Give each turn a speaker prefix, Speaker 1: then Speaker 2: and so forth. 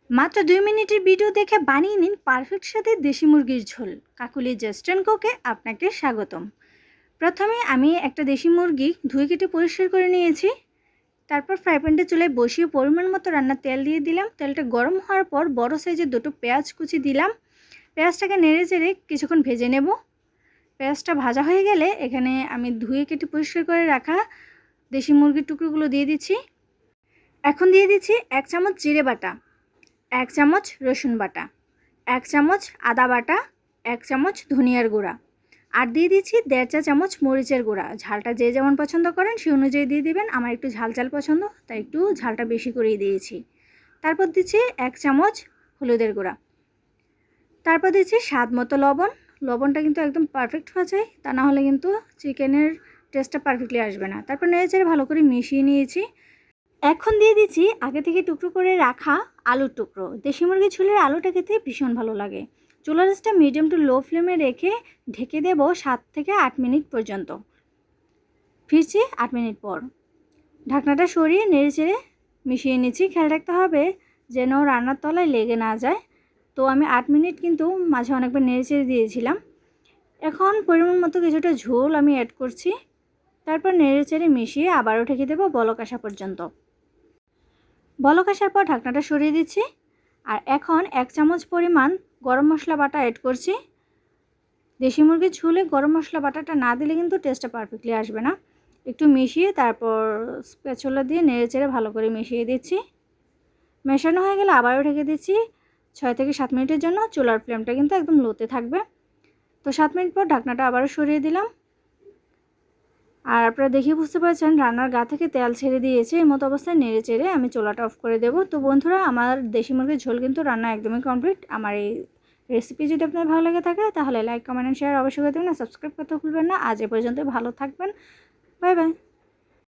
Speaker 1: মাত্র 2 মিনিটের ভিডিও দেখে বানিয়ে নিন পারফেক্ট স্বাদের দেশি মুরগির ঝোল। কাকুলি জাস্ট অ্যান্ড কুকে আপনাকে স্বাগতম। প্রথমে আমি একটা দেশি মুরগি ধুয়ে কেটে পরিষ্কার করে নিয়েছি। তারপর ফ্রাই প্যানটা চুলায় বসিয়ে পরিমাণ মতো রান্নার তেল দিয়ে দিলাম। তেলটা গরম হওয়ার পর বড় সাইজের দুটো পেঁয়াজ কুচি দিলাম। পেঁয়াজটাকে নেড়ে চেড়ে কিছুক্ষণ ভেজে নেব। পেঁয়াজটা ভাজা হয়ে গেলে এখানে আমি ধুয়ে কেটে পরিষ্কার করে রাখা দেশি মুরগির টুকরোগুলো দিয়ে দিচ্ছি। এখন দিয়ে দিচ্ছি 1 চামচ জিরে বাটা, 1 চামচ রসুন বাটা, 1 চামচ আদা বাটা, 1 চামচ ধনিয়ার গুঁড়া, আর দিয়ে দিচ্ছি 1.5 চা চামচ মরিচের গুঁড়া। ঝালটা যে যেমন পছন্দ করেন সেই অনুযায়ী দিয়ে দিবেন। আমার একটু ঝাল ঝাল পছন্দ, তাই একটু ঝালটা বেশি করেই দিয়েছি। তারপর দিচ্ছি 1 চামচ হলুদের গুঁড়া। তারপর দিচ্ছি স্বাদ মতো লবণ। লবণটা কিন্তু একদম পারফেক্ট হওয়া চাই, তা না হলে কিন্তু চিকেনের টেস্টটা পারফেক্টলি আসবে না। তারপর নেড়ে চেড়ে ভালো করে মিশিয়ে নিয়েছি। এখন দিয়ে দিচ্ছি আগে থেকে টুকরো করে রাখা আলুর টুকরো। দেশি মুরগির ঝোলের আলুটা খেতে ভীষণ ভালো লাগে। চুলার আঁচটা মিডিয়াম টু লো ফ্লেমে রেখে ঢেকে দেব 7 থেকে 8 মিনিট পর্যন্ত। ফিরছি 8 মিনিট পর। ঢাকনাটা সরিয়ে নেড়ে চেড়ে মিশিয়ে নিচ্ছি। খেয়াল রাখতে হবে যেন রান্নার তলায় লেগে না যায়। তো আমি 8 মিনিট কিন্তু মাঝে অনেকবার নেড়ে চেড়ে দিয়েছিলাম। এখন পরিমাণ মতো কিছুটা ঝোল আমি অ্যাড করছি। তারপর নেড়ে চেড়ে মিশিয়ে আবারও ঢেকে দেবো বলক আসা পর্যন্ত। বলক আসার পর ঢাকনাটা সরিয়ে দিচ্ছি। আর এখন 1 চামচ পরিমাণ গরম মশলা বাটা অ্যাড করছি। দেশি মুরগির ঝোলে গরম মশলা বাটাটা না দিলে কিন্তু টেস্টটা পারফেক্টলি আসবে না। একটু মিশিয়ে তারপর স্প্যাচুলা দিয়ে নেড়ে চেড়ে ভালো করে মিশিয়ে দিচ্ছি। মেশানো হয়ে গেলে আবারও ঢেকে দিচ্ছি 6 থেকে 7 মিনিটের জন্য। চুলার ফ্লেমটা কিন্তু একদম লোতে থাকবে। তো 7 মিনিট পর ঢাকনাটা আবারও সরিয়ে দিলাম। আর আপনারা দেখে বুঝতে পারছেন রান্নার গা থেকে তেল ছেড়ে দিয়েছে। এই মতো অবস্থায় নেড়ে চেড়ে আমি চুলাটা অফ করে দেব। তো বন্ধুরা, আমার দেশি মুরগির ঝোল কিন্তু রান্না একদমই কমপ্লিট। আমার এই রেসিপি যদি আপনার ভালো লেগে থাকে তাহলে লাইক, কমেন্ট, শেয়ার অবশ্যই করে দেবেন। আর সাবস্ক্রাইব করতে ভুলবেন না। আজ এ পর্যন্ত, ভালো থাকবেন। Bye bye.